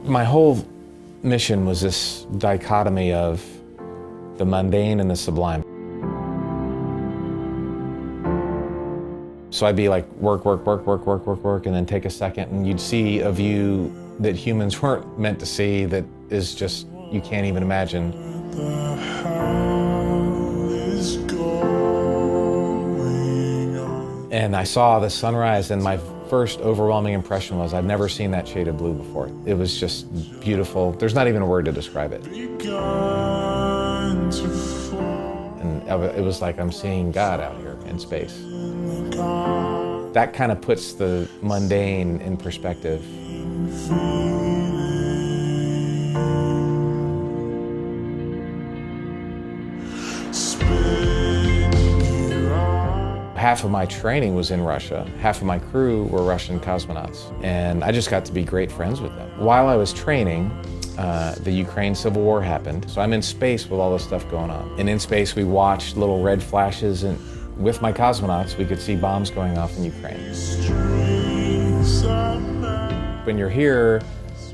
My whole mission was this dichotomy of the mundane and the sublime. So I'd be like, work, and then take a second, and you'd see a view that humans weren't meant to see that is just, you can't even imagine. And I saw the sunrise, and my first overwhelming impression was I'd never seen that shade of blue before. It was just beautiful. There's not even a word to describe it. And it was like I'm seeing God out here in space. That kind of puts the mundane in perspective. Half of my training was in Russia. Half of my crew were Russian cosmonauts. And I just got to be great friends with them. While I was training, the Ukraine Civil War happened. So I'm in space with all this stuff going on. And in space, we watched little red flashes, and with my cosmonauts, we could see bombs going off in Ukraine. When you're here,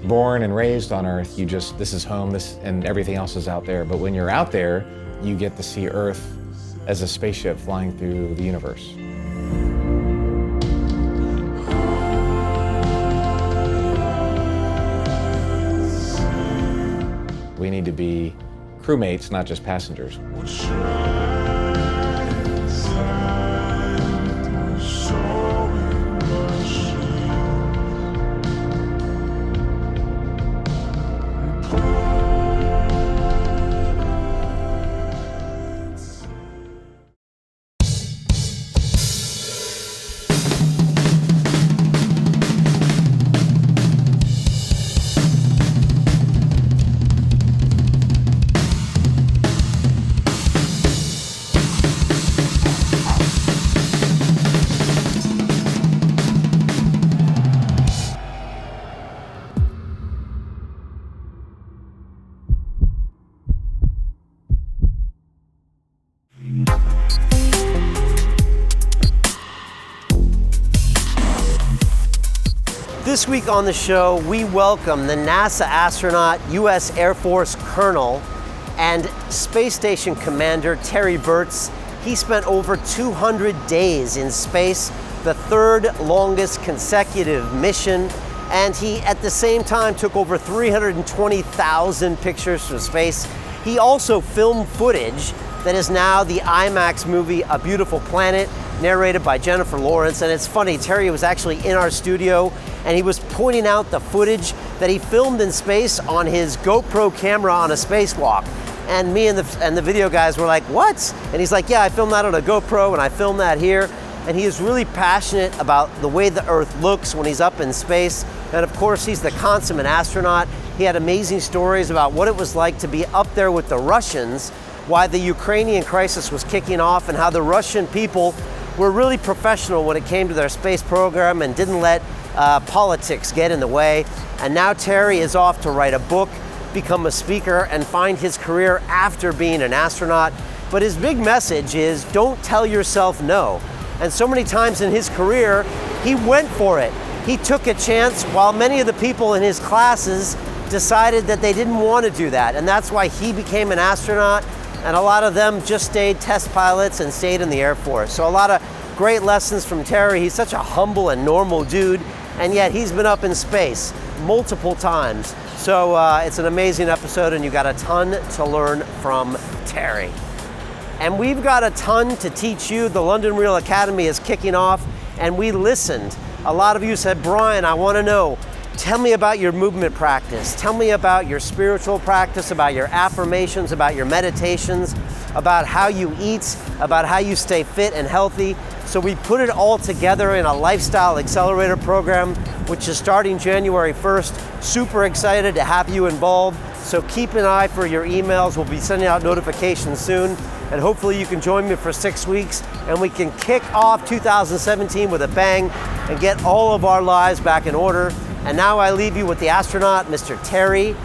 born and raised on Earth, this is home, and everything else is out there. But when you're out there, you get to see Earth as a spaceship flying through the universe. We need to be crewmates, not just passengers. This week on the show, we welcome the NASA astronaut, U.S. Air Force Colonel, and Space Station Commander Terry Virts. He spent over 200 days in space, the third longest consecutive mission, and he at the same time took over 320,000 pictures from space. He also filmed footage that is now the IMAX movie, A Beautiful Planet, narrated by Jennifer Lawrence. And it's funny, Terry was actually in our studio and he was pointing out the footage that he filmed in space on his GoPro camera on a spacewalk. And me and the video guys were like, what? And he's like, yeah, I filmed that on a GoPro and I filmed that here. And he is really passionate about the way the Earth looks when he's up in space. And of course, he's the consummate astronaut. He had amazing stories about what it was like to be up there with the Russians, why the Ukrainian crisis was kicking off, and how the Russian people were really professional when it came to their space program and didn't let politics get in the way. And now Terry is off to write a book, become a speaker, and find his career after being an astronaut. But his big message is, don't tell yourself no. And so many times in his career, he went for it. He took a chance while many of the people in his classes decided that they didn't want to do that. And that's why he became an astronaut, and a lot of them just stayed test pilots and stayed in the Air Force. So a lot of great lessons from Terry. He's such a humble and normal dude, and yet he's been up in space multiple times. So it's an amazing episode, and you got a ton to learn from Terry. And we've got a ton to teach you. The London Real Academy is kicking off, and we listened. A lot of you said, Brian, I want to know, tell me about your movement practice. Tell me about your spiritual practice, about your affirmations, about your meditations, about how you eat, about how you stay fit and healthy. So we put it all together in a lifestyle accelerator program, which is starting January 1st. Super excited to have you involved. So keep an eye for your emails. We'll be sending out notifications soon. And hopefully you can join me for 6 weeks and we can kick off 2017 with a bang and get all of our lives back in order. And now I leave you with the astronaut, Mr. Terry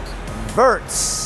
Virts.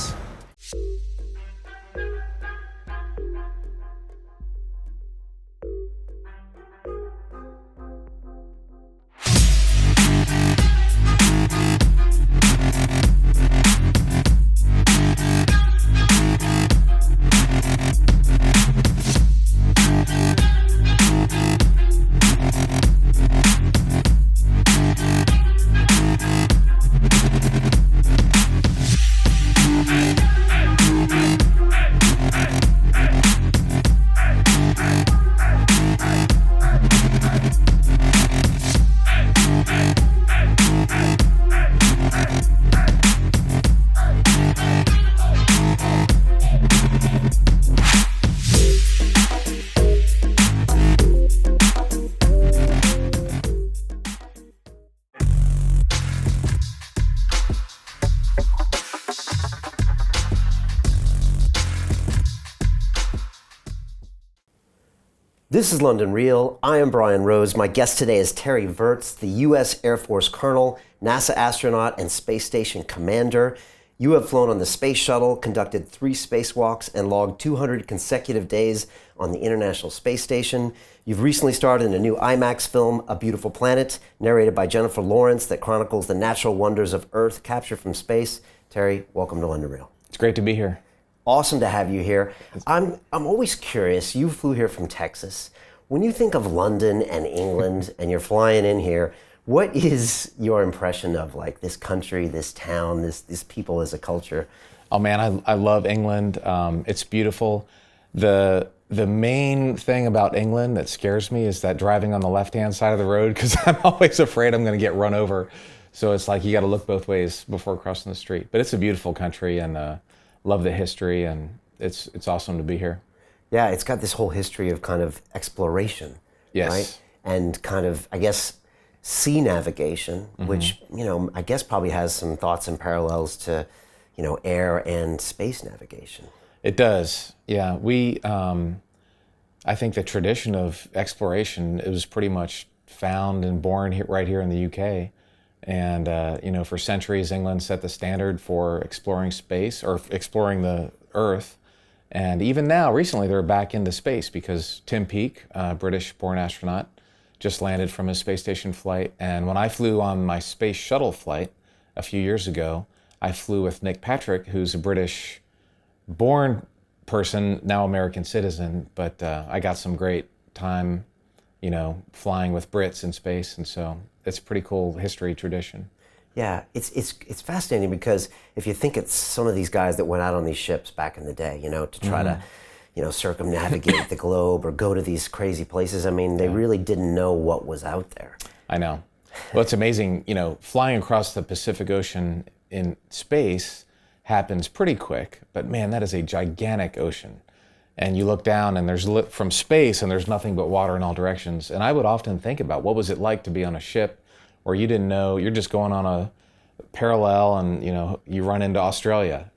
This is London Real. I am Brian Rose. My guest today is Terry Virts, the U.S. Air Force Colonel, NASA astronaut, and space station commander. You have flown on the space shuttle, conducted 3 spacewalks, and logged 200 consecutive days on the International Space Station. You've recently starred in a new IMAX film, A Beautiful Planet, narrated by Jennifer Lawrence, that chronicles the natural wonders of Earth captured from space. Terry, welcome to London Real. It's great to be here. Awesome to have you here. I'm always curious, you flew here from Texas. When you think of London and England and you're flying in here, what is your impression of like this country, this town, these people as a culture? Oh man, I love England. It's beautiful. The main thing about England that scares me is that driving on the left-hand side of the road, because I'm always afraid I'm going to get run over. So it's like you got to look both ways before crossing the street. But it's a beautiful country, and love the history, and it's awesome to be here. Yeah, it's got this whole history of kind of exploration, yes, right? And kind of, I guess, sea navigation, which, you know, I guess probably has some thoughts and parallels to, you know, air and space navigation. It does. Yeah, I think the tradition of exploration, it was pretty much found and born here, right here in the UK. And, you know, for centuries, England set the standard for exploring space or exploring the Earth. And even now, recently, they're back into space because Tim Peake, a British-born astronaut, just landed from his space station flight. And when I flew on my space shuttle flight a few years ago, I flew with Nick Patrick, who's a British-born person, now American citizen. But I got some great time, you know, flying with Brits in space. And so it's a pretty cool history tradition. Yeah, it's fascinating because if you think it's some of these guys that went out on these ships back in the day, you know, to try to, you know, circumnavigate the globe or go to these crazy places. I mean, they really didn't know what was out there. I know. Well, it's amazing, you know, flying across the Pacific Ocean in space happens pretty quick, but man, that is a gigantic ocean. And you look down and there's from space and there's nothing but water in all directions. And I would often think about what was it like to be on a ship where you didn't know, you're just going on a parallel and, you know, you run into Australia,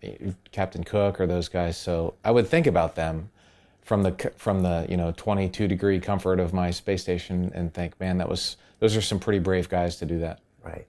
Captain Cook or those guys. So I would think about them from the you know, 22-degree comfort of my space station and think, man, those are some pretty brave guys to do that. Right.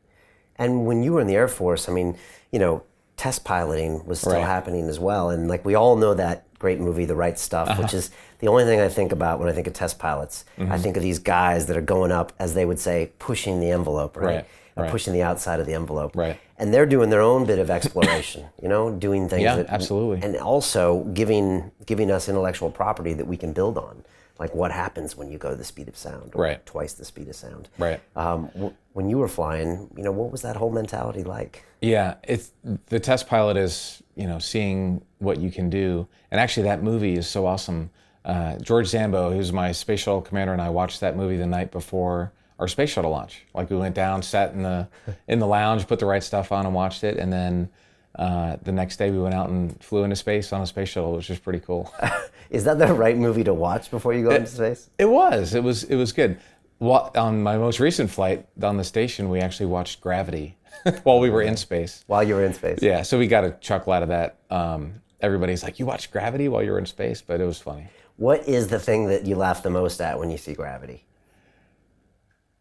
And when you were in the Air Force, I mean, you know, test piloting was still happening as well. And like we all know that great movie, The Right Stuff, which is the only thing I think about when I think of test pilots. I think of these guys that are going up, as they would say, pushing the envelope, right? Pushing the outside of the envelope. Right. And they're doing their own bit of exploration, you know, doing things. Yeah, absolutely. And also giving us intellectual property that we can build on. Like what happens when you go the speed of sound, or twice the speed of sound. Right. When you were flying, you know, what was that whole mentality like? Yeah, the test pilot is, you know, seeing what you can do. And actually that movie is so awesome. George Zamka, who's my space shuttle commander, and I watched that movie the night before our space shuttle launch. Like we went down, sat in the lounge, put the right stuff on and watched it. And then the next day we went out and flew into space on a space shuttle, which was pretty cool. Is that the right movie to watch before you go into space? It was good. On my most recent flight on the station, we actually watched Gravity while we were in space. While you were in space? Yeah, so we got a chuckle out of that. Everybody's like, you watched Gravity while you were in space? But it was funny. What is the thing that you laugh the most at when you see Gravity?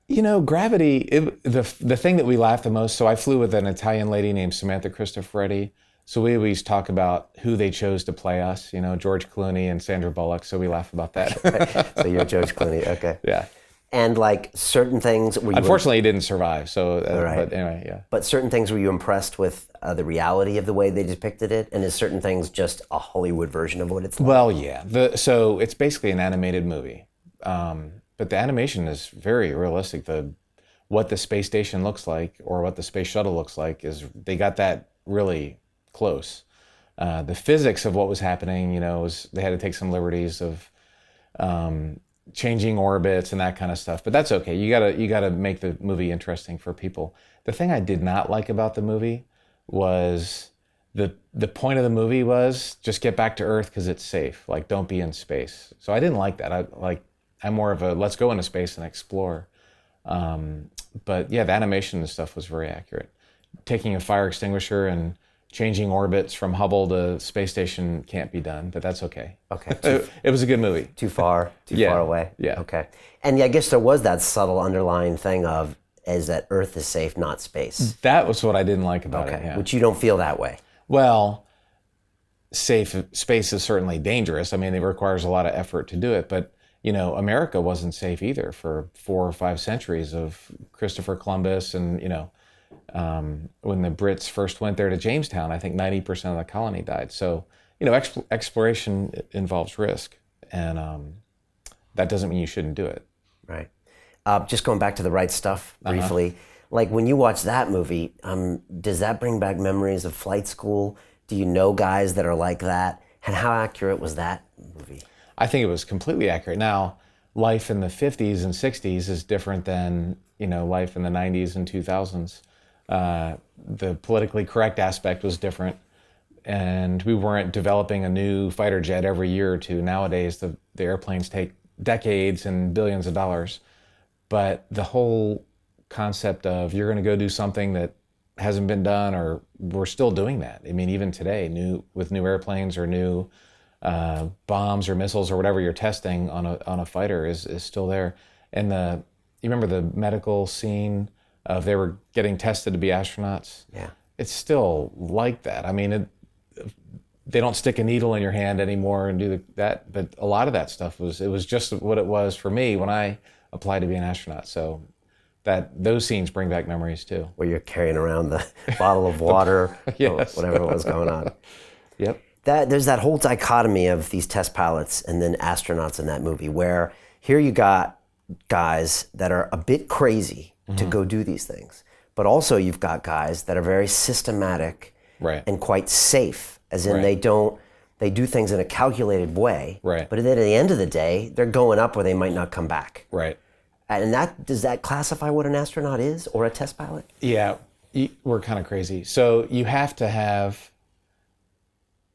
You know, Gravity, the thing that we laughed the most, so I flew with an Italian lady named Samantha Cristoforetti. So we always talk about who they chose to play us, you know, George Clooney and Sandra Bullock. So we laugh about that. So you're George Clooney, okay. Yeah. And like certain things were you... Unfortunately, he didn't survive. So, but anyway, yeah. But certain things, were you impressed with the reality of the way they depicted it? And is certain things just a Hollywood version of what it's like? Well, yeah. So it's basically an animated movie. But the animation is very realistic. What the space station looks like or what the space shuttle looks like they got that really close. The physics of what was happening, you know, they had to take some liberties of changing orbits and that kind of stuff. But that's okay. You gotta make the movie interesting for people. The thing I did not like about the movie was the point of the movie was just get back to Earth because it's safe. Like, don't be in space. So I didn't like that. I'm more of a let's go into space and explore. But yeah, the animation and stuff was very accurate. Taking a fire extinguisher and changing orbits from Hubble to space station can't be done, but that's okay. Okay. It was a good movie. Too far away. Yeah. Okay. And I guess there was that subtle underlying thing of is that Earth is safe, not space. That was what I didn't like about it. Yeah. Which you don't feel that way. Well, safe space is certainly dangerous. I mean, it requires a lot of effort to do it, but America wasn't safe either for 4 or 5 centuries of Christopher Columbus and, when the Brits first went there to Jamestown, I think 90% of the colony died. So, exploration involves risk, and that doesn't mean you shouldn't do it. Right. Just going back to The Right Stuff briefly, like when you watch that movie, does that bring back memories of flight school? Do you know guys that are like that? And how accurate was that movie? I think it was completely accurate. Now, life in the 50s and 60s is different than, life in the 90s and 2000s. The politically correct aspect was different, and we weren't developing a new fighter jet every year or two. Nowadays, the airplanes take decades and billions of dollars. But the whole concept of you're going to go do something that hasn't been done, or we're still doing that. I mean, even today, with new airplanes or new bombs or missiles or whatever you're testing on a fighter is still there. And you remember the medical scene of they were getting tested to be astronauts? Yeah. It's still like that. I mean, they don't stick a needle in your hand anymore and do that, but a lot of that stuff was just what it was for me when I applied to be an astronaut. So those scenes bring back memories too. Where you're carrying around the bottle of water, yes. Or whatever was going on. Yep. There's that whole dichotomy of these test pilots and then astronauts in that movie, where here you got guys that are a bit crazy to go do these things, but also you've got guys that are very systematic and quite safe, as in they do things in a calculated way, but then at the end of the day, they're going up where they might not come back. Right. And does that classify what an astronaut is or a test pilot? Yeah, we're kind of crazy. So you have to have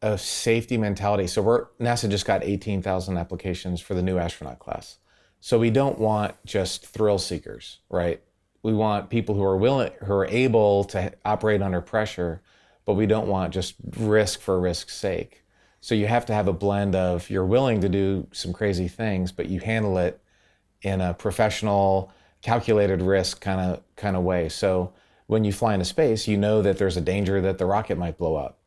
a safety mentality. So NASA just got 18,000 applications for the new astronaut class. So we don't want just thrill seekers, right? We want people who are able to operate under pressure, but we don't want just risk for risk's sake. So you have to have a blend of you're willing to do some crazy things, but you handle it in a professional, calculated risk kind of way. So when you fly into space, you know that there's a danger that the rocket might blow up,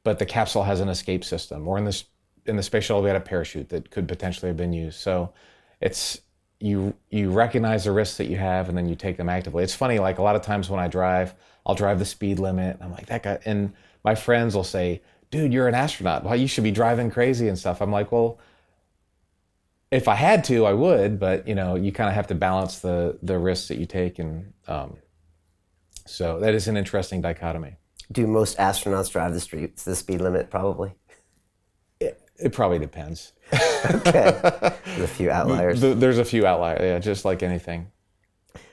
but the capsule has an escape system, or in the space shuttle we had a parachute that could potentially have been used. So it's you recognize the risks that you have, and then you take them actively. It's funny, like a lot of times when I'll drive the speed limit. I'm like, that guy, and my friends will say, dude, you're an astronaut. Well, you should be driving crazy and stuff. I'm like, well, if I had to, I would, but you kind of have to balance the risks that you take, and so that is an interesting dichotomy. Do most astronauts drive the speed limit? Probably. It probably depends. Okay, there's a few outliers. There's a few outliers, yeah, just like anything.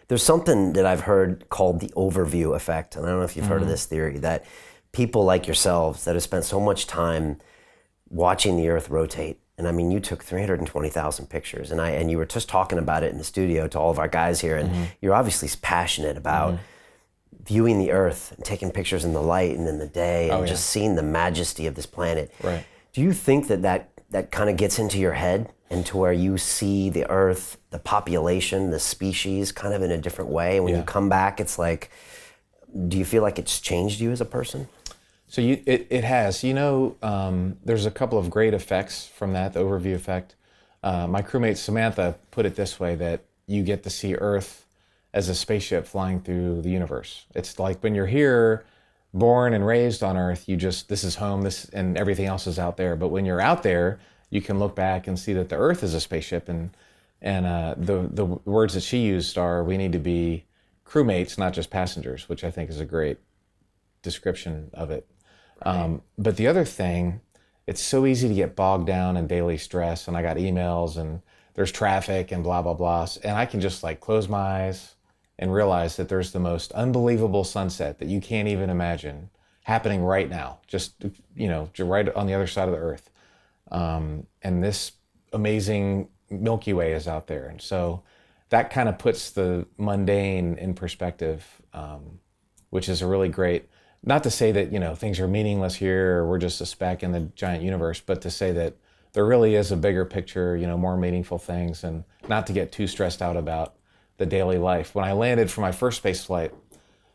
There's something that I've heard called the overview effect, and I don't know if you've heard of this theory, that people like yourselves that have spent so much time watching the Earth rotate, and I mean, you took 320,000 pictures, and you were just talking about it in the studio to all of our guys here, and you're obviously passionate about viewing the Earth and taking pictures in the light and in the day, and just seeing the majesty of this planet. Right. Do you think that kind of gets into your head, into where you see the Earth, the population, the species kind of in a different way? And when you come back, it's like, do you feel like it's changed you as a person? So it has. There's a couple of great effects from that, the overview effect. My crewmate Samantha put it this way, that you get to see Earth as a spaceship flying through the universe. It's like when you're here, born and raised on Earth, this is home, and everything else is out there. But when you're out there, you can look back and see that the Earth is a spaceship. And the words that she used are, we need to be crewmates, not just passengers, which I think is a great description of it. But the other thing, it's so easy to get bogged down in daily stress, and I got emails and there's traffic and blah, blah, blah. And I can just like close my eyes and realize that there's the most unbelievable sunset that you can't even imagine happening right now, just right on the other side of the Earth. And this amazing Milky Way is out there. And so that kind of puts the mundane in perspective, which is a really great. not to say that, things are meaningless here or we're just a speck in the giant universe, but to say that there really is a bigger picture, more meaningful things, and not to get too stressed out about the daily life. When I landed for my first space flight,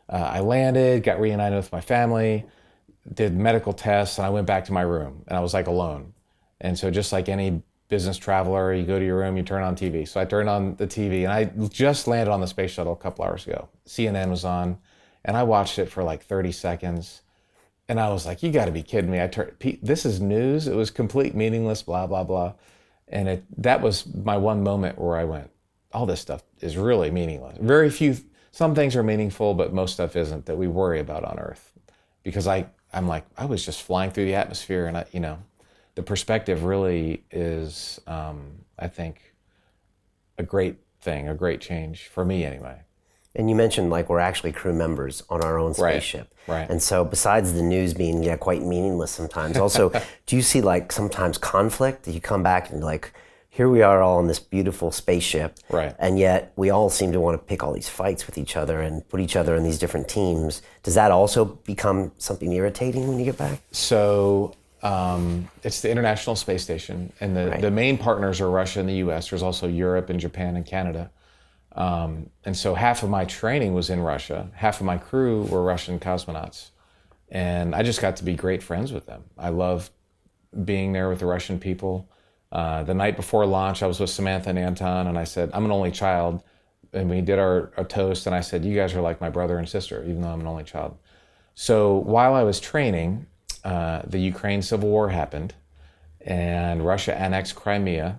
I landed, got reunited with my family, did medical tests, and I went back to my room, and I was like alone. And so just like any business traveler, you go to your room, you turn on TV. So I turned on the TV, and I just landed on the space shuttle a couple hours ago. CNN was on, and I watched it for like 30 seconds. And I was like, you gotta be kidding me. This is news. It was complete meaningless, blah, blah, blah. And that was my one moment where I went, all this stuff is really meaningless. Some things are meaningful, but most stuff isn't that we worry about on Earth. Because I'm like, I was just flying through the atmosphere, and the perspective really is, I think, a great thing, a great change for me anyway. And you mentioned like we're actually crew members on our own spaceship. Right. And so besides the news being quite meaningless sometimes, also, do you see like sometimes conflict? You come back and like, here we are all on this beautiful spaceship. Right. And yet we all seem to want to pick all these fights with each other and put each other in these different teams. Does that also become something irritating when you get back? So it's the International Space Station, and the main partners are Russia and the US. There's also Europe and Japan and Canada. And so half of my training was in Russia. Half of my crew were Russian cosmonauts. And I just got to be great friends with them. I love being there with the Russian people. The night before launch, I was with Samantha and Anton, and I said, I'm an only child. And we did our toast, and I said, you guys are like my brother and sister, even though I'm an only child. So while I was training, the Ukraine Civil War happened, and Russia annexed Crimea.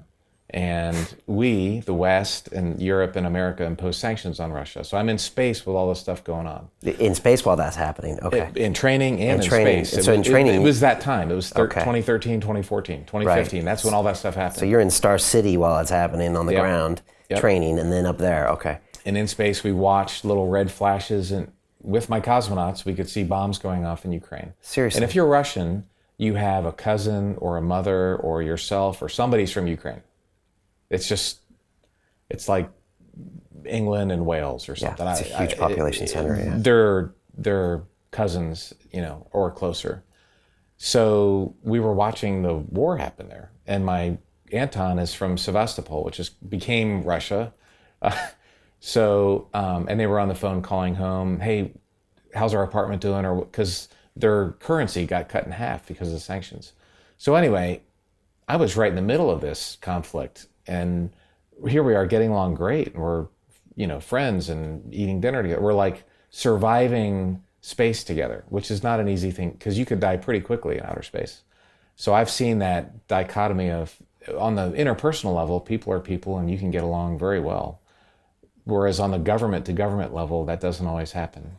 And we, the West and Europe and America, imposed sanctions on Russia. So I'm in space with all this stuff going on. In space while that's happening, okay. In training and in space. So in training. It was that time. It was 2013, 2014, 2015. Right. That's when all that stuff happened. So you're in Star City while it's happening on the ground, training, and then up there, okay. And in space, we watched little red flashes, and with my cosmonauts, we could see bombs going off in Ukraine. Seriously? And if you're Russian, you have a cousin or a mother or yourself or somebody's from Ukraine. It's like England and Wales or something. Yeah, it's a huge population center. Yeah. They're cousins, or closer. So we were watching the war happen there, and my Anton is from Sevastopol, which became Russia. And they were on the phone calling home, hey, how's our apartment doing? Or because their currency got cut in half because of the sanctions. So anyway, I was right in the middle of this conflict. And here we are getting along great. And we're, friends and eating dinner together. We're like surviving space together, which is not an easy thing because you could die pretty quickly in outer space. So I've seen that dichotomy of, on the interpersonal level, people are people and you can get along very well. Whereas on the government to government level, that doesn't always happen.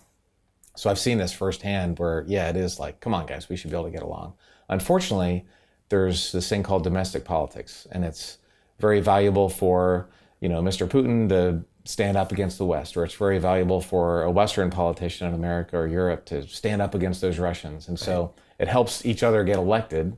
So I've seen this firsthand where, it is like, come on guys, we should be able to get along. Unfortunately, there's this thing called domestic politics, and it's very valuable for, Mr. Putin to stand up against the West, or it's very valuable for a Western politician in America or Europe to stand up against those Russians. And so it helps each other get elected.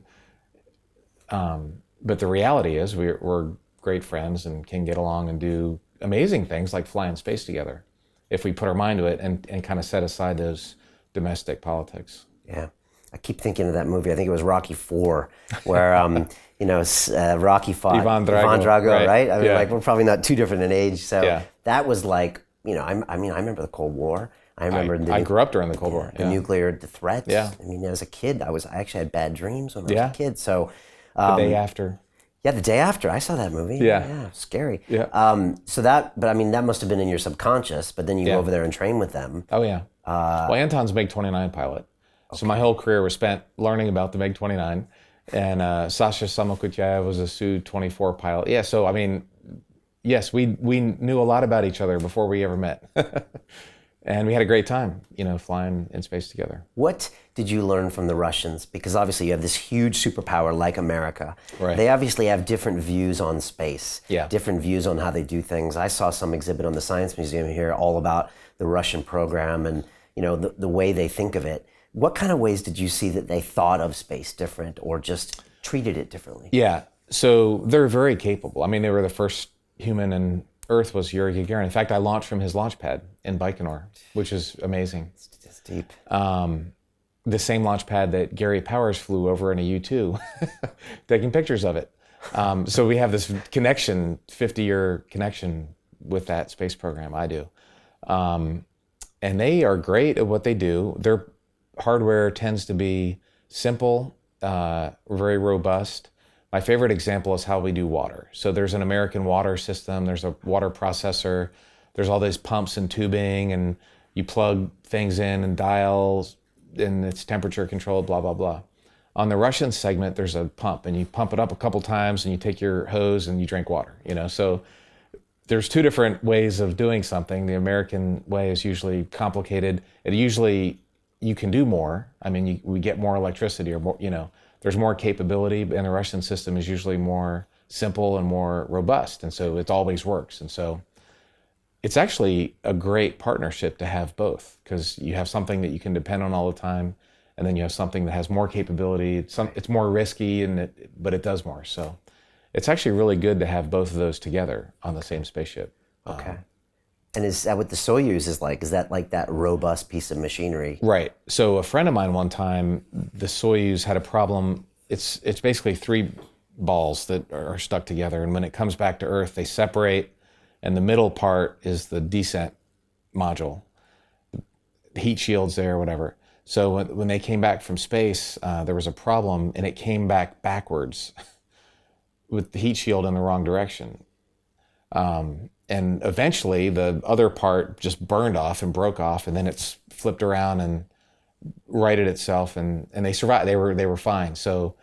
But the reality is we're great friends and can get along and do amazing things like fly in space together if we put our mind to it and kind of set aside those domestic politics. Yeah. I keep thinking of that movie. I think it was Rocky IV, where Rocky fought Ivan Drago, right? I mean, we're probably not too different in age. So that was like, I remember the Cold War. I grew up during the Cold War. The nuclear threats. Yeah. I mean, as a kid, I actually had bad dreams when I was a kid. So the day after. Yeah, the day after. I saw that movie. Yeah, scary. Yeah. That must have been in your subconscious. But then you go over there and train with them. Oh yeah. Well, Anton's a MiG-29 pilot. So my whole career was spent learning about the MiG-29, and Sasha Samokutyaya was a Su-24 pilot. Yeah, so I mean, yes, we knew a lot about each other before we ever met, and we had a great time, flying in space together. What did you learn from the Russians? Because obviously you have this huge superpower like America. Right. They obviously have different views on space, yeah. different views on how they do things. I saw some exhibit on the Science Museum here all about the Russian program and the way they think of it. What kind of ways did you see that they thought of space different or just treated it differently? Yeah, so they're very capable. I mean, they were the first human in Earth was Yuri Gagarin. In fact, I launched from his launch pad in Baikonur, which is amazing. It's deep. the same launch pad that Gary Powers flew over in a U-2, taking pictures of it. So we have this connection, 50-year connection with that space program. I do. And they are great at what they do. Their hardware tends to be simple, very robust. My favorite example is how we do water. So there's an American water system, there's a water processor, there's all these pumps and tubing, and you plug things in and dials, and it's temperature controlled, blah, blah, blah. On the Russian segment, there's a pump, and you pump it up a couple times, and you take your hose and you drink water, So there's two different ways of doing something. The American way is usually complicated. You can do more. I mean, we get more electricity, or more, there's more capability, and the Russian system is usually more simple and more robust, and so it always works. And so it's actually a great partnership to have both, because you have something that you can depend on all the time, and then you have something that has more capability. It's more risky, but it does more. So it's actually really good to have both of those together on the same spaceship. Okay. And is that what the Soyuz is like? Is that like that robust piece of machinery? Right. So a friend of mine one time, the Soyuz had a problem. It's basically three balls that are stuck together, and when it comes back to Earth, they separate, and the middle part is the descent module. The heat shields there, whatever. So when they came back from space, there was a problem, and it came back backwards with the heat shield in the wrong direction. And eventually the other part just burned off and broke off, and then it's flipped around and righted itself, and they survived. They were fine. So,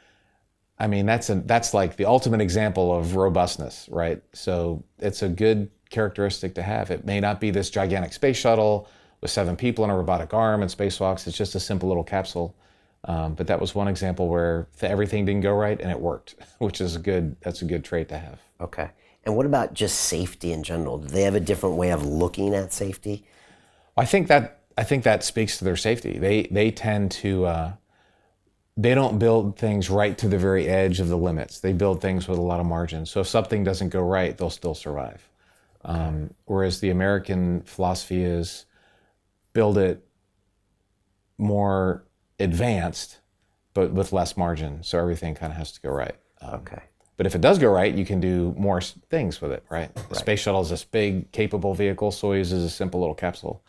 I mean, that's like the ultimate example of robustness, right? So it's a good characteristic to have. It may not be this gigantic space shuttle with 7 people and a robotic arm and spacewalks. It's just a simple little capsule. But that was one example where everything didn't go right and it worked, which is that's a good trait to have. Okay. And what about just safety in general? Do they have a different way of looking at safety? I think that speaks to their safety. They tend to they don't build things right to the very edge of the limits. They build things with a lot of margin. So if something doesn't go right, they'll still survive. Whereas the American philosophy is build it more advanced, but with less margin. So everything kind of has to go right. Okay. But if it does go right, you can do more things with it, right? The space shuttle is this big, capable vehicle. Soyuz is a simple little capsule.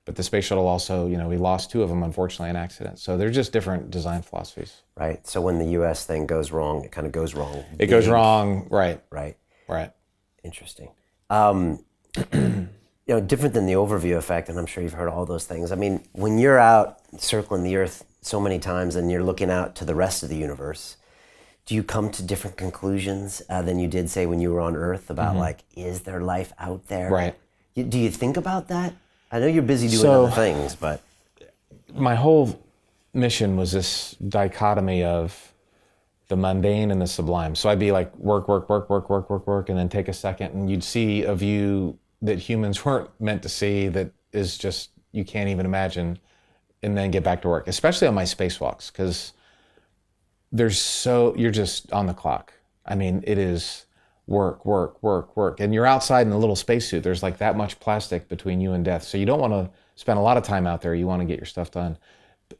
But the space shuttle also, we lost 2 of them, unfortunately, in accidents. So they're just different design philosophies. Right. So when the U.S. thing goes wrong, it kind of goes wrong. It goes wrong, right. Right. Right. Interesting. Different than the overview effect, and I'm sure you've heard all those things. I mean, when you're out circling the Earth so many times and you're looking out to the rest of the universe, do you come to different conclusions than you did, say, when you were on Earth about, is there life out there? Right. Do you think about that? I know you're busy doing other things, but... My whole mission was this dichotomy of the mundane and the sublime. So I'd be like, work, and then take a second, and you'd see a view that humans weren't meant to see that is just, you can't even imagine, and then get back to work, especially on my spacewalks, because you're just on the clock. I mean, it is work. And you're outside in a little spacesuit. There's like that much plastic between you and death. So you don't want to spend a lot of time out there. You want to get your stuff done.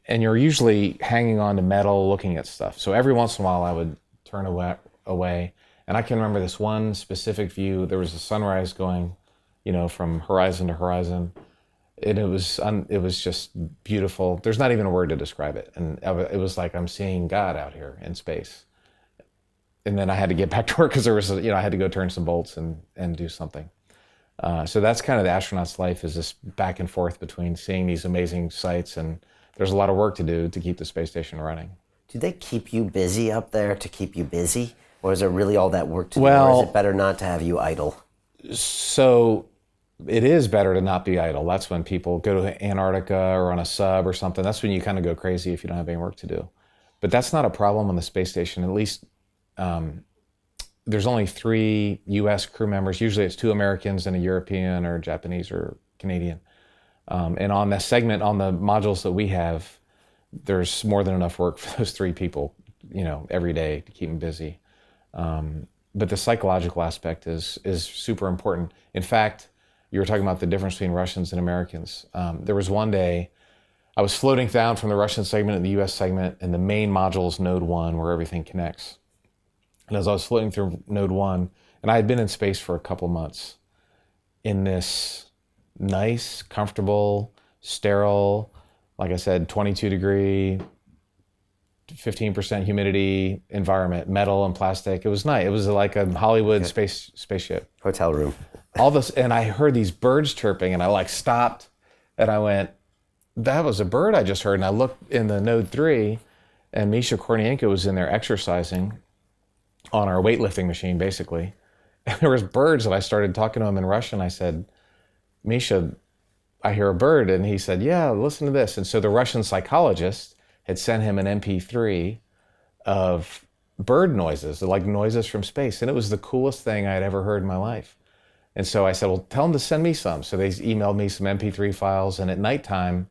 And you're usually hanging on to metal, looking at stuff. So every once in a while I would turn away. And I can remember this one specific view. There was a sunrise going, from horizon to horizon. And it was just beautiful. There's not even a word to describe it. And it was like I'm seeing God out here in space. And then I had to get back to work because there was, I had to go turn some bolts and do something. So that's kind of the astronaut's life, is this back and forth between seeing these amazing sights, and there's a lot of work to do to keep the space station running. Do they keep you busy up there to keep you busy? Or is there really all that work to do? Or is it better not to have you idle? So it is better to not be idle. That's when people go to Antarctica or on a sub or something. That's when you kind of go crazy if you don't have any work to do. But that's not a problem on the space station. At least there's only 3 U.S. crew members. Usually it's 2 Americans and a European or Japanese or Canadian. And on the segment, on the modules that we have, there's more than enough work for those 3 people, every day to keep them busy. But the psychological aspect is super important. In fact, you were talking about the difference between Russians and Americans. There was one day I was floating down from the Russian segment and the US segment, and the main module is node 1 where everything connects. And as I was floating through node 1, and I had been in space for a couple months in this nice, comfortable, sterile, like I said, 22 degree, 15% humidity environment, metal and plastic. It was nice. It was like a Hollywood spaceship. Hotel room. All this, and I heard these birds chirping, and I like stopped, and I went, that was a bird I just heard. And I looked in the node 3, and Misha Kornienko was in there exercising on our weightlifting machine, basically. And there was birds, and I started talking to him in Russian. I said, Misha, I hear a bird. And he said, yeah, listen to this. And so the Russian psychologist had sent him an MP3 of bird noises, like noises from space. And it was the coolest thing I had ever heard in my life. And so I said, well, tell them to send me some. So they emailed me some MP3 files. And at nighttime,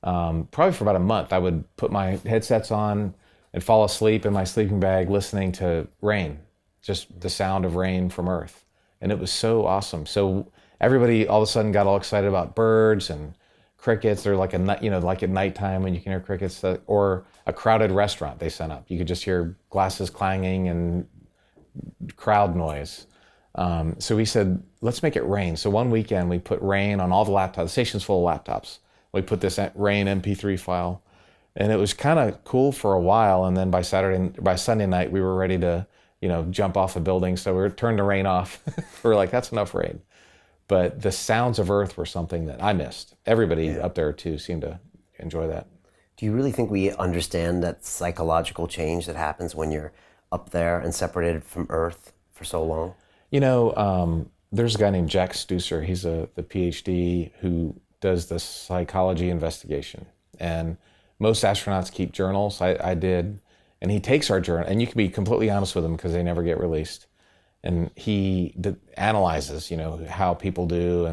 probably for about a month, I would put my headsets on and fall asleep in my sleeping bag listening to rain, just the sound of rain from Earth. And it was so awesome. So everybody all of a sudden got all excited about birds and crickets. They're like like at nighttime when you can hear crickets, or a crowded restaurant they sent up. You could just hear glasses clanging and crowd noise. So we said, let's make it rain. So one weekend we put rain on all the laptops. The station's full of laptops. We put this rain MP3 file, and it was kind of cool for a while. And then by Sunday night, we were ready to, jump off a building. So we turned the rain off. We were like, that's enough rain. But the sounds of Earth were something that I missed. Everybody up there too seemed to enjoy that. Do you really think we understand that psychological change that happens when you're up there and separated from Earth for so long? There's a guy named Jack Stusser. He's the PhD who does the psychology investigation. And most astronauts keep journals. I did. And he takes our journal, and you can be completely honest with him because they never get released. And he analyzes, how people do,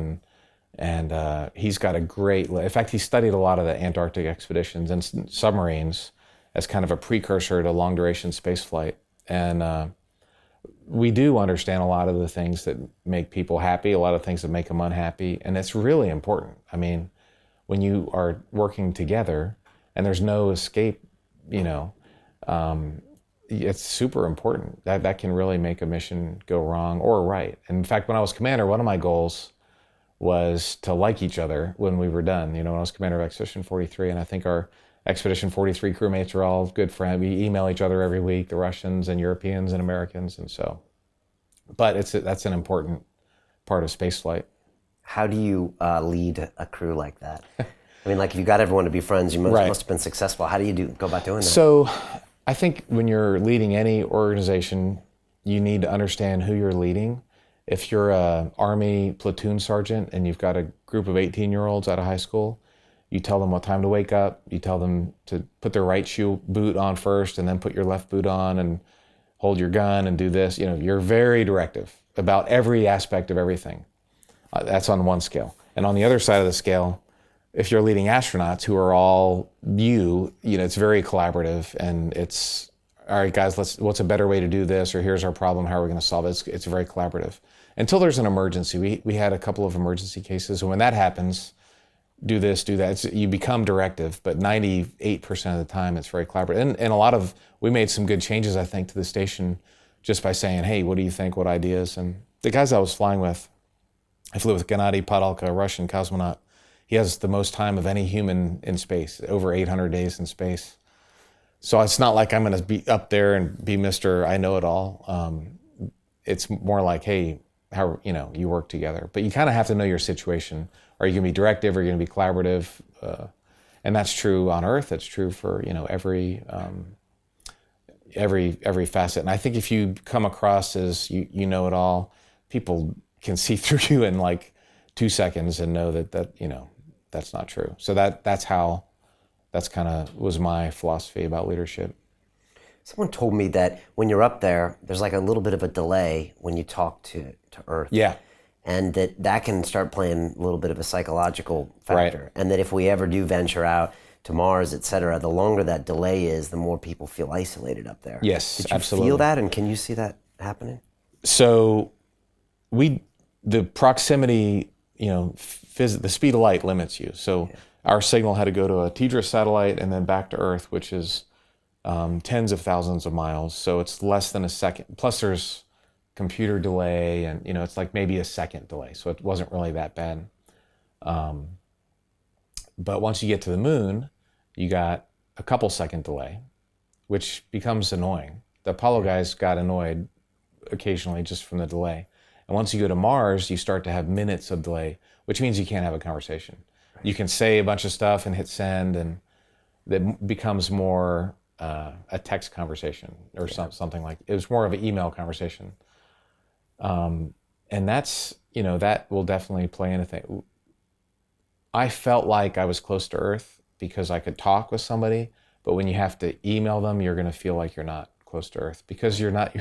and he's got a great. In fact, he studied a lot of the Antarctic expeditions and submarines as kind of a precursor to long duration space flight. And we do understand a lot of the things that make people happy, a lot of things that make them unhappy, and it's really important. I mean, when you are working together and there's no escape, it's super important. That can really make a mission go wrong or right. And in fact, when I was commander, one of my goals was to like each other when we were done. When I was commander of Expedition 43, and I think our Expedition 43 crewmates are all good friends. We email each other every week, the Russians and Europeans and Americans, and so. But that's an important part of spaceflight. How do you lead a crew like that? I mean, like if you got everyone to be friends, you must have been successful. How do you go about doing that? So I think when you're leading any organization, you need to understand who you're leading. If you're an Army platoon sergeant and you've got a group of 18-year-olds out of high school, you tell them what time to wake up. You tell them to put their right boot on first and then put your left boot on and hold your gun and do this. You're very directive about every aspect of everything. That's on one scale. And on the other side of the scale, if you're leading astronauts who are all it's very collaborative, and it's, all right, guys, what's a better way to do this? Or here's our problem, how are we going to solve it? It's very collaborative. Until there's an emergency. We had a couple of emergency cases, and when that happens, do this, do that. You become directive, but 98% of the time it's very collaborative. And we made some good changes, I think, to the station just by saying, hey, what do you think, what ideas? And the guys I was flying with, I flew with Gennady Padalka, a Russian cosmonaut. He has the most time of any human in space, over 800 days in space. So it's not like I'm going to be up there and be Mr. I know it all. It's more like, hey, how you work together. But you kind of have to know your situation. Are you going to be directive? Are you going to be collaborative? And that's true on Earth. It's true for every facet. And I think if you come across as you know it all, people can see through you in like 2 seconds and know that that's not true. So that's kind of was my philosophy about leadership. Someone told me that when you're up there, there's like a little bit of a delay when you talk to Earth. Yeah. And that can start playing a little bit of a psychological factor. Right. And that if we ever do venture out to Mars, et cetera, the longer that delay is, the more people feel isolated up there. Yes, Did you absolutely. feel that, and can you see that happening? So the proximity, the speed of light limits you. So our signal had to go to a TDRS satellite and then back to Earth, which is tens of thousands of miles. So it's less than a second. Plus there's computer delay and, it's like maybe a second delay. So it wasn't really that bad. But once you get to the moon, you got a couple second delay, which becomes annoying. The Apollo guys got annoyed occasionally just from the delay. And once you go to Mars, you start to have minutes of delay, which means you can't have a conversation. Right. You can say a bunch of stuff and hit send, and it becomes more a text conversation or something like it was more of an email conversation. And that's, that will definitely play into things. I felt like I was close to Earth because I could talk with somebody, but when you have to email them, you're going to feel like you're not close to Earth because you're not,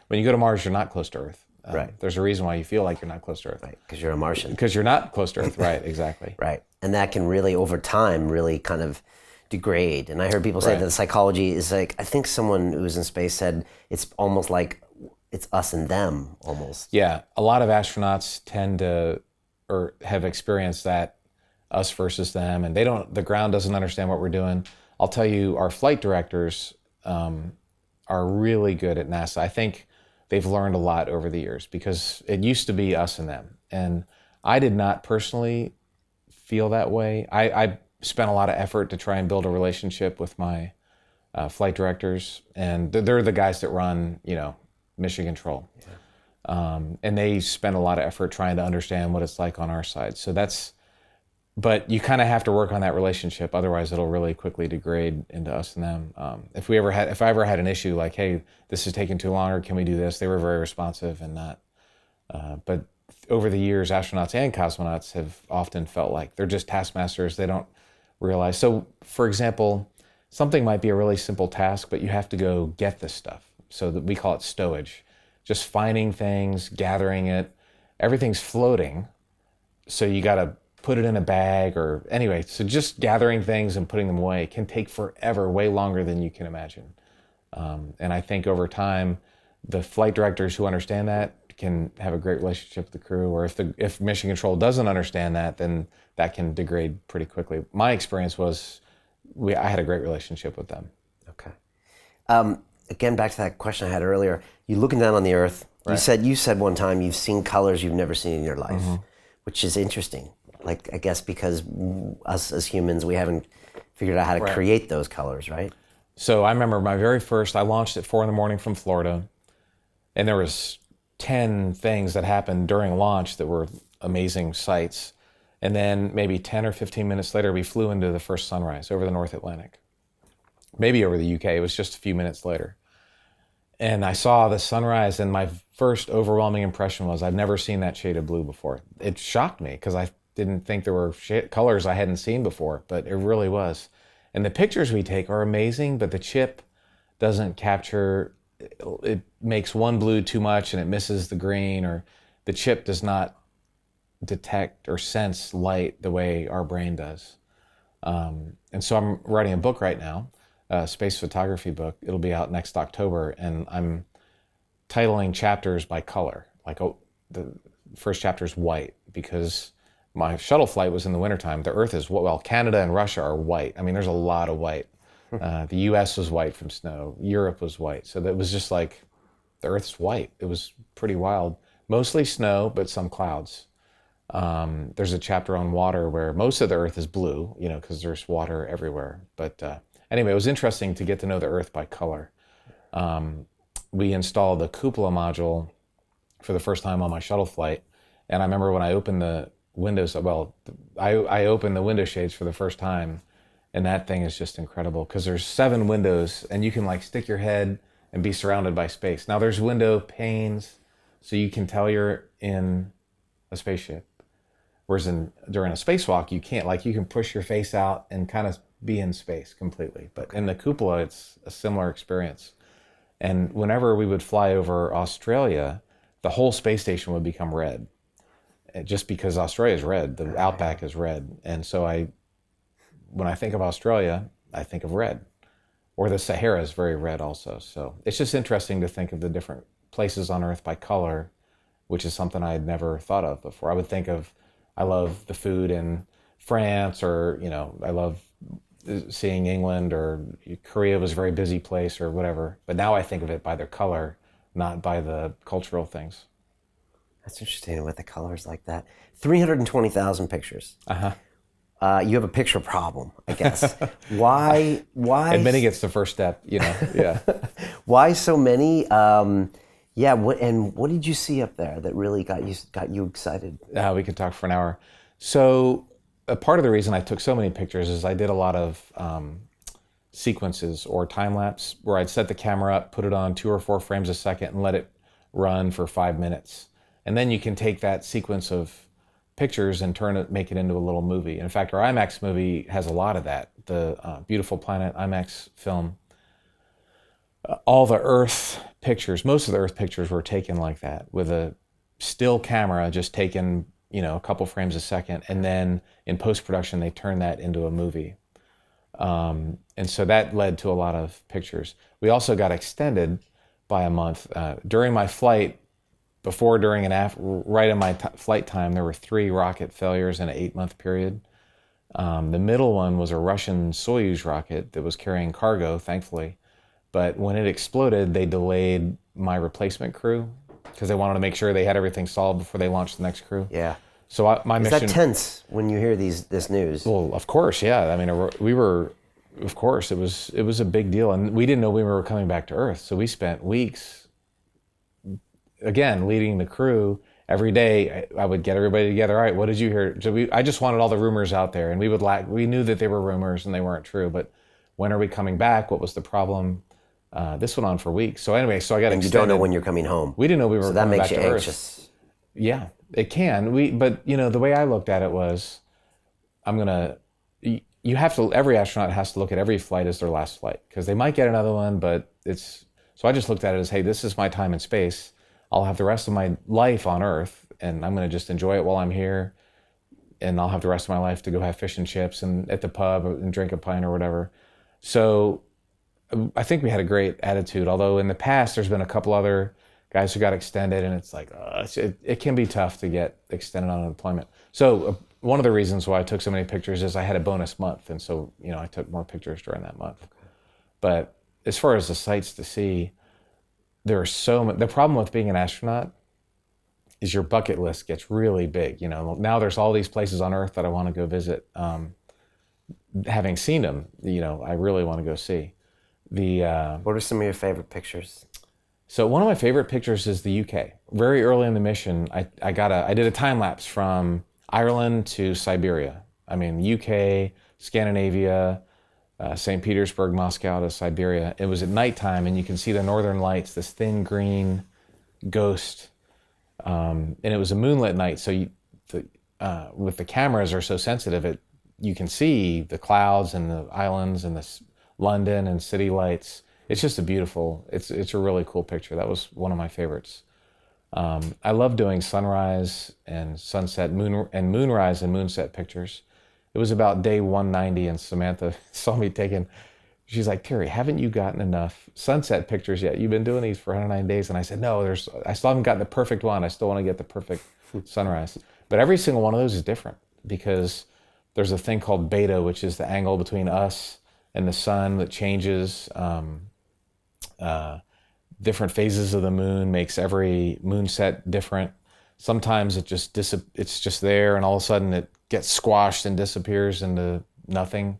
when you go to Mars, you're not close to Earth. Right. There's a reason why you feel like you're not close to Earth. Right, because you're a Martian. Because you're not close to Earth, right, exactly. Right, and that can really, over time, really kind of degrade. And I heard people say that the psychology is like, I think someone who was in space said it's almost like it's us and them, almost. Yeah, a lot of astronauts tend to, or have experienced that, us versus them, and the ground doesn't understand what we're doing. I'll tell you, our flight directors are really good at NASA. I think they've learned a lot over the years because it used to be us and them. And I did not personally feel that way. I spent a lot of effort to try and build a relationship with my flight directors, and they're the guys that run, mission control. Yeah. And they spend a lot of effort trying to understand what it's like on our side. So but you kind of have to work on that relationship, otherwise it'll really quickly degrade into us and them. If I ever had an issue like, hey, this is taking too long, or can we do this? They were very responsive and not. But over the years, astronauts and cosmonauts have often felt like they're just taskmasters. They don't realize. So, for example, something might be a really simple task, but you have to go get this stuff. So that we call it stowage. Just finding things, gathering it. Everything's floating, so you got to put it in a bag, or anyway, so just gathering things and putting them away can take forever, way longer than you can imagine. And I think over time, the flight directors who understand that can have a great relationship with the crew, or if mission control doesn't understand that, then that can degrade pretty quickly. My experience was I had a great relationship with them. Okay. Again, back to that question I had earlier, you looking down on the Earth, right. You said one time you've seen colors you've never seen in your life, which is interesting. Like, I guess because us as humans, we haven't figured out how to create those colors, right? So I remember I launched at 4 a.m. from Florida, and there was 10 things that happened during launch that were amazing sights. And then maybe 10 or 15 minutes later, we flew into the first sunrise over the North Atlantic. Maybe over the UK, it was just a few minutes later. And I saw the sunrise, and my first overwhelming impression was I've never seen that shade of blue before. It shocked me because I didn't think there were colors I hadn't seen before, but it really was. And the pictures we take are amazing, but the chip doesn't capture, it makes one blue too much and it misses the green, or the chip does not detect or sense light the way our brain does. And so I'm writing a book right now, a space photography book. It'll be out next October, and I'm titling chapters by color. Like, the first chapter is white because my shuttle flight was in the wintertime. The Earth is, Canada and Russia are white. I mean, there's a lot of white. The US was white from snow. Europe was white. So that was just like, the Earth's white. It was pretty wild. Mostly snow, but some clouds. There's a chapter on water where most of the Earth is blue, because there's water everywhere. But anyway, it was interesting to get to know the Earth by color. We installed the cupola module for the first time on my shuttle flight. And I remember when I opened the windows, I opened the window shades for the first time, and that thing is just incredible because there's 7 windows, and you can stick your head and be surrounded by space. Now there's window panes, so you can tell you're in a spaceship. Whereas during a spacewalk, you can't. You can push your face out and kind of be in space completely. But in the cupola, it's a similar experience. And whenever we would fly over Australia, the whole space station would become red. Just because Australia is red, the outback is red. And so when I think of Australia, I think of red. Or the Sahara is very red also. So it's just interesting to think of the different places on Earth by color, which is something I had never thought of before. I would think of, I love the food in France, or, I love seeing England, or Korea was a very busy place or whatever. But now I think of it by their color, not by the cultural things. That's interesting with the colors like that. 320,000 pictures. Uh-huh. You have a picture problem, I guess. Why? Admitting it's the first step, yeah. Why so many? Yeah, what did you see up there that really got you excited? We could talk for an hour. So a part of the reason I took so many pictures is I did a lot of sequences or time lapse where I'd set the camera up, put it on 2 or 4 frames a second, and let it run for 5 minutes. And then you can take that sequence of pictures and make it into a little movie. In fact, our IMAX movie has a lot of that. The Beautiful Planet IMAX film, all the Earth pictures, most of the Earth pictures were taken like that, with a still camera, just taken, a couple frames a second, and then in post-production they turned that into a movie. And so that led to a lot of pictures. We also got extended by a month. During my flight, before, during, and after, right in my flight time, there were 3 rocket failures in an 8-month period. The middle one was a Russian Soyuz rocket that was carrying cargo, thankfully. But when it exploded, they delayed my replacement crew because they wanted to make sure they had everything solved before they launched the next crew. Yeah. So my mission... Is that tense when you hear this news? Well, of course, yeah. I mean, we were... Of course, it was a big deal. And we didn't know we were coming back to Earth. So we spent weeks, again, leading the crew. Every day I would get everybody together. All right, what did you hear? So I just wanted all the rumors out there, and we knew that they were rumors and they weren't true, but when are we coming back? What was the problem? This went on for weeks. So anyway, I got extended. You don't know when you're coming home. We didn't know we were coming back to Earth. So that makes you anxious. Yeah, it can. But the way I looked at it was, you have to, every astronaut has to look at every flight as their last flight, because they might get another one, but so I just looked at it as, hey, this is my time in space. I'll have the rest of my life on Earth, and I'm going to just enjoy it while I'm here, and I'll have the rest of my life to go have fish and chips and at the pub and drink a pint or whatever. So I think we had a great attitude, although in the past there's been a couple other guys who got extended, and it's like, it can be tough to get extended on a deployment. So one of the reasons why I took so many pictures is I had a bonus month, and so I took more pictures during that month. But as far as the sights to see, there are so many. The problem with being an astronaut is your bucket list gets really big. Now there's all these places on Earth that I want to go visit. Having seen them, I really want to go see. What are some of your favorite pictures? So one of my favorite pictures is the UK. Very early in the mission, I did a time lapse from Ireland to Siberia. I mean, UK, Scandinavia, St. Petersburg, Moscow to Siberia. It was at nighttime, and you can see the northern lights, this thin green ghost. And it was a moonlit night, so with the cameras are so sensitive, you can see the clouds and the islands and the London and city lights. It's just it's a really cool picture. That was one of my favorites. I love doing sunrise and sunset, moonrise and moonset pictures. It was about day 190, and Samantha saw me taking, she's like, Terry, haven't you gotten enough sunset pictures yet? You've been doing these for 109 days. And I said, no, I still haven't gotten the perfect one. I still want to get the perfect sunrise. But every single one of those is different, because there's a thing called beta, which is the angle between us and the sun that changes. Different phases of the moon makes every moonset different. Sometimes it's just there, and all of a sudden it gets squashed and disappears into nothing.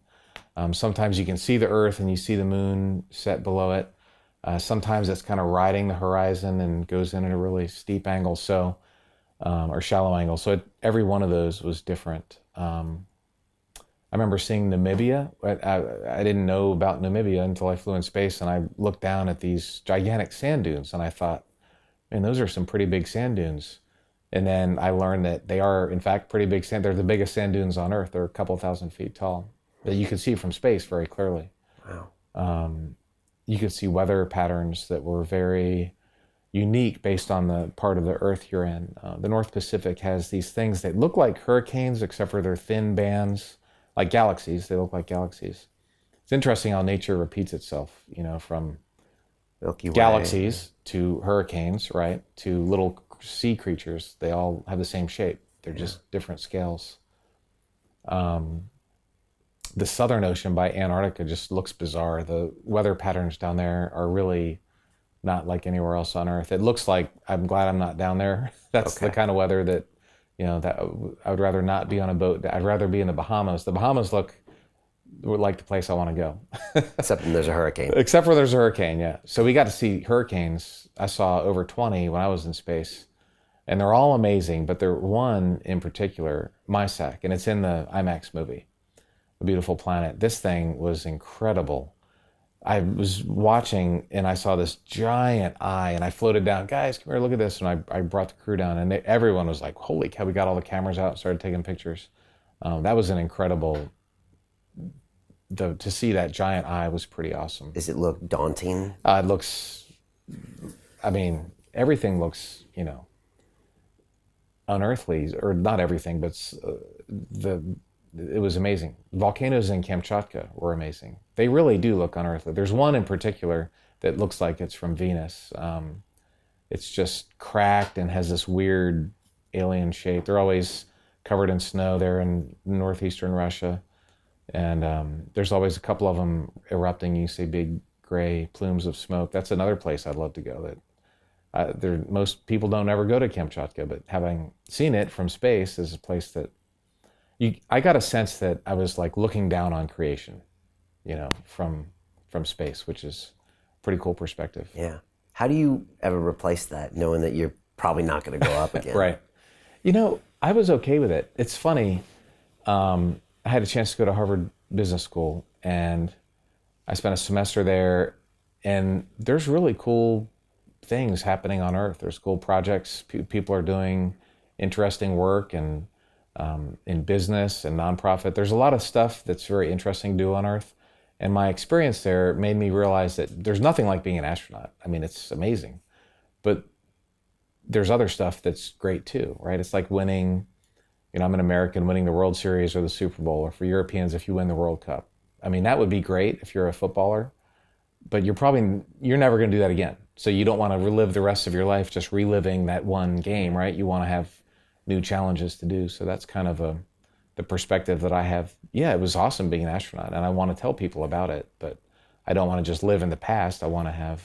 Sometimes you can see the Earth and you see the moon set below it. Sometimes it's kind of riding the horizon and goes in at a really steep angle, or shallow angle. So every one of those was different. I remember seeing Namibia. I didn't know about Namibia until I flew in space, and I looked down at these gigantic sand dunes, and I thought, man, those are some pretty big sand dunes. And then I learned that they are, in fact, pretty big sand. They're the biggest sand dunes on Earth. They're a couple thousand feet tall that you can see from space very clearly. Wow. You could see weather patterns that were very unique based on the part of the Earth you're in. The North Pacific has these things that look like hurricanes, except for their thin bands, like galaxies. They look like galaxies. It's interesting how nature repeats itself, from Milky Way. Galaxies to hurricanes, right, to little sea creatures. They all have the same shape. They're just different scales. The Southern Ocean by Antarctica just looks bizarre. The weather patterns down there are really not like anywhere else on Earth. It looks like, I'm glad I'm not down there. That's the kind of weather that, that I would rather not be on a boat. I'd rather be in the Bahamas. The Bahamas look like the place I want to go. Except when there's a hurricane. Except for there's a hurricane, yeah. So we got to see hurricanes. I saw over 20 when I was in space. And they're all amazing, but there's one in particular, MySac, and it's in the IMAX movie, A Beautiful Planet. This thing was incredible. I was watching and I saw this giant eye and I floated down, guys, come here, look at this. And I brought the crew down and everyone was like, holy cow, we got all the cameras out and started taking pictures. That was an incredible, to see that giant eye was pretty awesome. Does it look daunting? It looks, everything looks, unearthly, or not everything, but it was amazing. Volcanoes in Kamchatka were amazing. They really do look unearthly. There's one in particular that looks like it's from Venus. It's just cracked and has this weird alien shape. They're always covered in snow there in northeastern Russia. And there's always a couple of them erupting. You see big gray plumes of smoke. That's another place I'd love to go. Most people don't ever go to Kamchatka, but having seen it from space is a place that I got a sense that I was like looking down on creation, from space, which is a pretty cool perspective. Yeah. How do you ever replace that, knowing that you're probably not going to go up again? Right. I was okay with it. It's funny. I had a chance to go to Harvard Business School, and I spent a semester there, and there's really cool things happening on Earth. There's cool projects. People are doing interesting work, and in business and nonprofit. There's a lot of stuff that's very interesting to do on Earth. And my experience there made me realize that there's nothing like being an astronaut. It's amazing. But there's other stuff that's great too, right? It's like winning, I'm an American, winning the World Series or the Super Bowl, or for Europeans, if you win the World Cup. That would be great if you're a footballer, but you're never going to do that again. So you don't want to relive the rest of your life just reliving that one game, right? You want to have new challenges to do. So that's kind of the perspective that I have. Yeah, it was awesome being an astronaut, and I want to tell people about it, but I don't want to just live in the past. I want to have,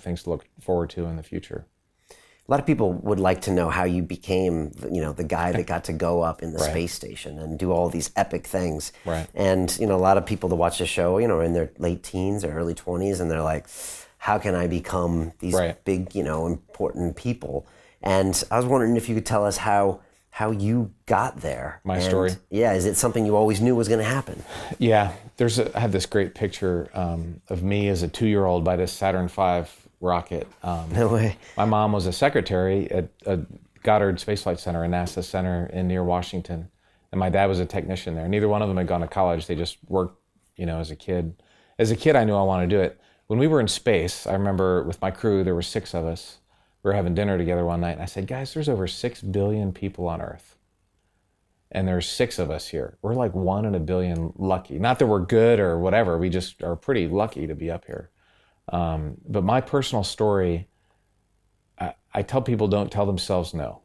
things to look forward to in the future. A lot of people would like to know how you became, the guy that got to go up in the space station and do all these epic things. Right. And, a lot of people that watch the show, are in their late teens or early 20s, and they're like, how can I become these big, important people? And I was wondering if you could tell us how you got there. My story. Yeah, is it something you always knew was going to happen? Yeah, I have this great picture of me as a 2-year-old by this Saturn V rocket. No way. My mom was a secretary at Goddard Space Flight Center, a NASA center near Washington, and my dad was a technician there. Neither one of them had gone to college. They just worked, as a kid. As a kid, I knew I wanted to do it. When we were in space, I remember with my crew, there were 6 of us. We were having dinner together one night, and I said, guys, there's over 6 billion people on Earth, and there's 6 of us here. We're like 1 in a billion lucky. Not that we're good or whatever, we just are pretty lucky to be up here. But my personal story, I tell people don't tell themselves no.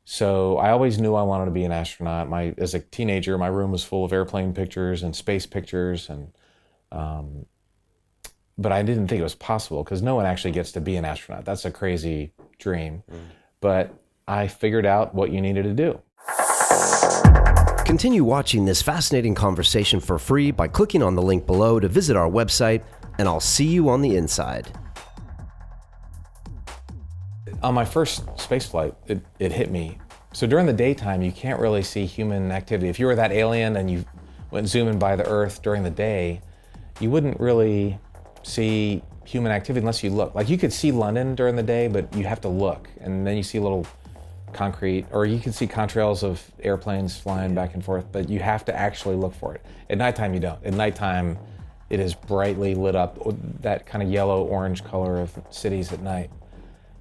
So I always knew I wanted to be an astronaut. As a teenager, my room was full of airplane pictures and space pictures, and but I didn't think it was possible because no one actually gets to be an astronaut. That's a crazy dream. But I figured out what you needed to do. Continue watching this fascinating conversation for free by clicking on the link below to visit our website, and I'll see you on the inside. On my first space flight, it hit me. So during the daytime, you can't really see human activity. If you were that alien and you went zooming by the Earth during the day, you wouldn't really see human activity unless you look. Like you could see London during the day, but you have to look, and then you see little concrete, or you can see contrails of airplanes flying back and forth, but you have to actually look for it. At nighttime, you don't. At nighttime, it is brightly lit up, that kind of yellow-orange color of cities at night.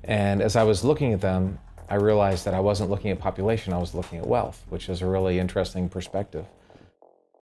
And as I was looking at them, I realized that I wasn't looking at population, I was looking at wealth, which is a really interesting perspective.